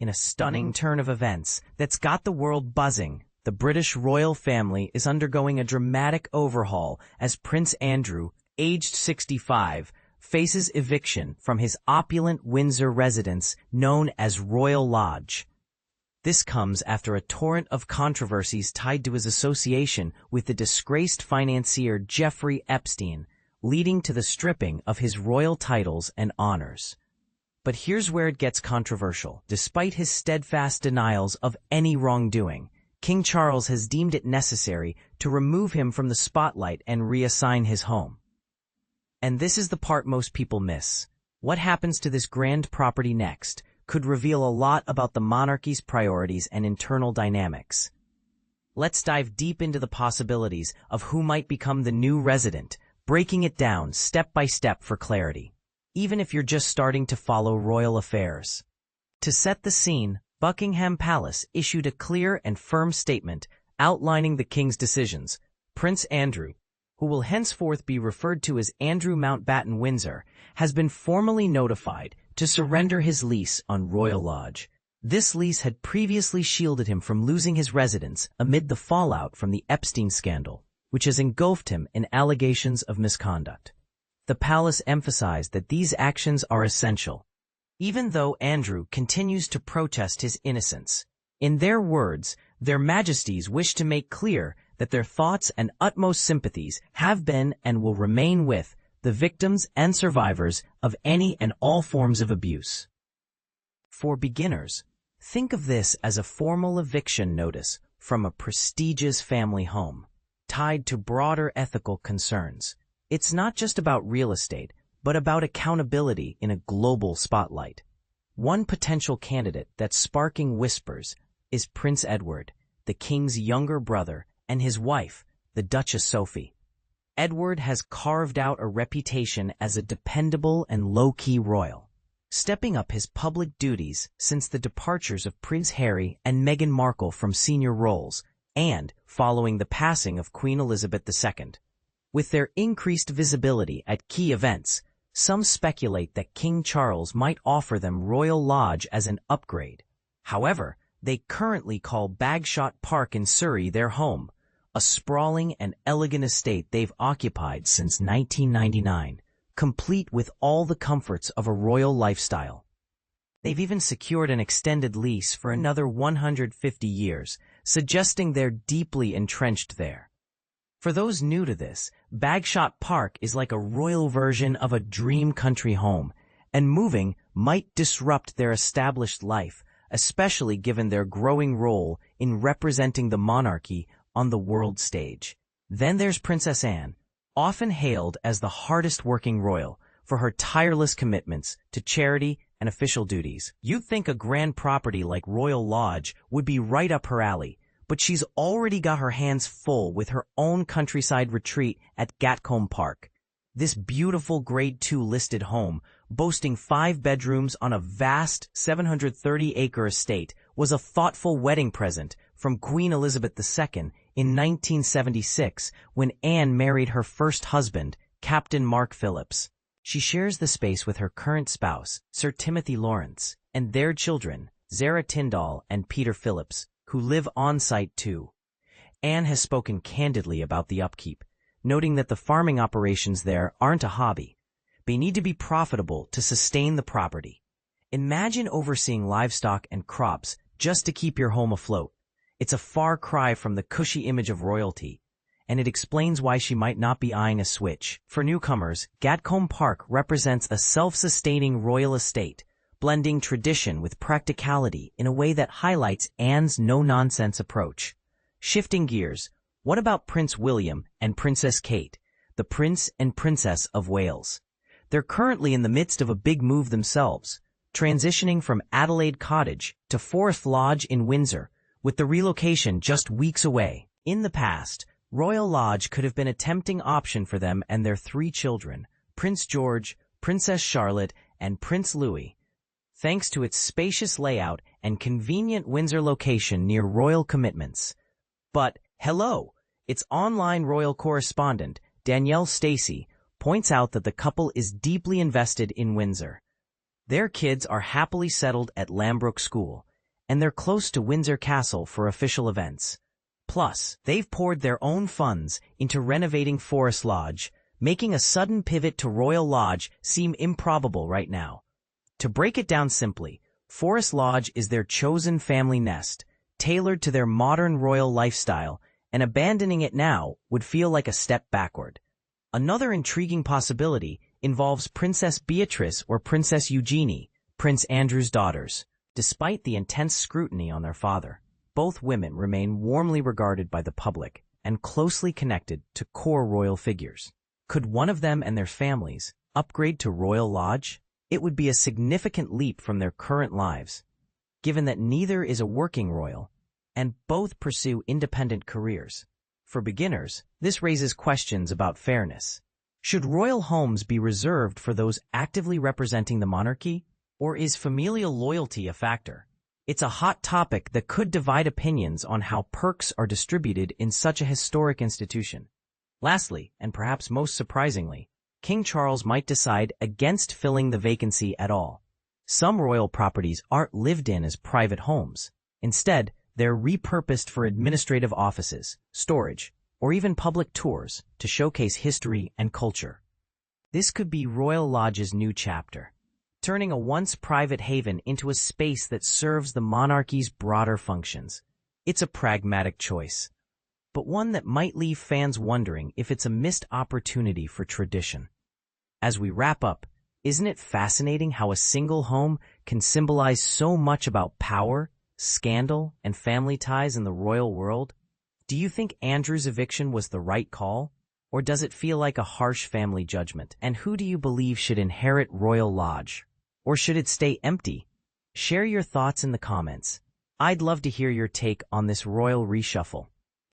In a stunning turn of events that's got the world buzzing, the British royal family is undergoing a dramatic overhaul as Prince Andrew, aged 65, faces eviction from his opulent Windsor residence known as Royal Lodge. This comes after a torrent of controversies tied to his association with the disgraced financier Jeffrey Epstein, leading to the stripping of his royal titles and honors. But here's where it gets controversial. Despite his steadfast denials of any wrongdoing, King Charles has deemed it necessary to remove him from the spotlight and reassign his home. And this is the part most people miss. What happens to this grand property next could reveal a lot about the monarchy's priorities and internal dynamics. Let's dive deep into the possibilities of who might become the new resident, breaking it down step by step for clarity, even if you're just starting to follow royal affairs. To set the scene, Buckingham Palace issued a clear and firm statement outlining the king's decisions. Prince Andrew, who will henceforth be referred to as Andrew Mountbatten Windsor, has been formally notified to surrender his lease on Royal Lodge. This lease had previously shielded him from losing his residence amid the fallout from the Epstein scandal, which has engulfed him in allegations of misconduct. The palace emphasized that these actions are essential, even though Andrew continues to protest his innocence. In their words, their majesties wish to make clear that their thoughts and utmost sympathies have been and will remain with the victims and survivors of any and all forms of abuse. For beginners, think of this as a formal eviction notice from a prestigious family home, tied to broader ethical concerns. It's not just about real estate, but about accountability in a global spotlight. One potential candidate that's sparking whispers is Prince Edward, the king's younger brother, and his wife, the Duchess Sophie. Edward has carved out a reputation as a dependable and low-key royal, stepping up his public duties since the departures of Prince Harry and Meghan Markle from senior roles, and following the passing of Queen Elizabeth II. With their increased visibility at key events, some speculate that King Charles might offer them Royal Lodge as an upgrade. However, they currently call Bagshot Park in Surrey their home, a sprawling and elegant estate they've occupied since 1999, complete with all the comforts of a royal lifestyle. They've even secured an extended lease for another 150 years, suggesting they're deeply entrenched there. For those new to this, Bagshot Park is like a royal version of a dream country home, and moving might disrupt their established life, especially given their growing role in representing the monarchy on the world stage. Then there's Princess Anne, often hailed as the hardest-working royal for her tireless commitments to charity and official duties. You'd think a grand property like Royal Lodge would be right up her alley, but she's already got her hands full with her own countryside retreat at Gatcombe Park. This beautiful Grade 2 listed home, boasting 5 bedrooms on a vast 730-acre estate, was a thoughtful wedding present from Queen Elizabeth II in 1976 when Anne married her first husband, Captain Mark Phillips. She shares the space with her current spouse, Sir Timothy Lawrence, and their children, Zara Tyndall and Peter Phillips, who live on-site too. Anne has spoken candidly about the upkeep, noting that the farming operations there aren't a hobby. They need to be profitable to sustain the property. Imagine overseeing livestock and crops just to keep your home afloat. It's a far cry from the cushy image of royalty, and it explains why she might not be eyeing a switch. For newcomers, Gatcombe Park represents a self-sustaining royal estate, blending tradition with practicality in a way that highlights Anne's no-nonsense approach. Shifting gears, what about Prince William and Princess Kate, the Prince and Princess of Wales? They're currently in the midst of a big move themselves, transitioning from Adelaide Cottage to Forest Lodge in Windsor, with the relocation just weeks away. In the past, Royal Lodge could have been a tempting option for them and their 3 children, Prince George, Princess Charlotte, and Prince Louis, thanks to its spacious layout and convenient Windsor location near royal commitments. But, hello, its online royal correspondent, Danielle Stacey, points out that the couple is deeply invested in Windsor. Their kids are happily settled at Lambrook School, and they're close to Windsor Castle for official events. Plus, they've poured their own funds into renovating Forest Lodge, making a sudden pivot to Royal Lodge seem improbable right now. To break it down simply, Forest Lodge is their chosen family nest, tailored to their modern royal lifestyle, and abandoning it now would feel like a step backward. Another intriguing possibility involves Princess Beatrice or Princess Eugenie, Prince Andrew's daughters. Despite the intense scrutiny on their father, both women remain warmly regarded by the public and closely connected to core royal figures. Could one of them and their families upgrade to Royal Lodge? It would be a significant leap from their current lives, given that neither is a working royal and both pursue independent careers. For beginners, this raises questions about fairness. Should royal homes be reserved for those actively representing the monarchy, or is familial loyalty a factor? It's a hot topic that could divide opinions on how perks are distributed in such a historic institution. Lastly, and perhaps most surprisingly, King Charles might decide against filling the vacancy at all. Some royal properties aren't lived in as private homes. Instead, they're repurposed for administrative offices, storage, or even public tours to showcase history and culture. This could be Royal Lodge's new chapter, turning a once private haven into a space that serves the monarchy's broader functions. It's a pragmatic choice, but one that might leave fans wondering if it's a missed opportunity for tradition. As we wrap up, isn't it fascinating how a single home can symbolize so much about power, scandal, and family ties in the royal world? Do you think Andrew's eviction was the right call, or does it feel like a harsh family judgment? And who do you believe should inherit Royal Lodge? Or should it stay empty? Share your thoughts in the comments. I'd love to hear your take on this royal reshuffle.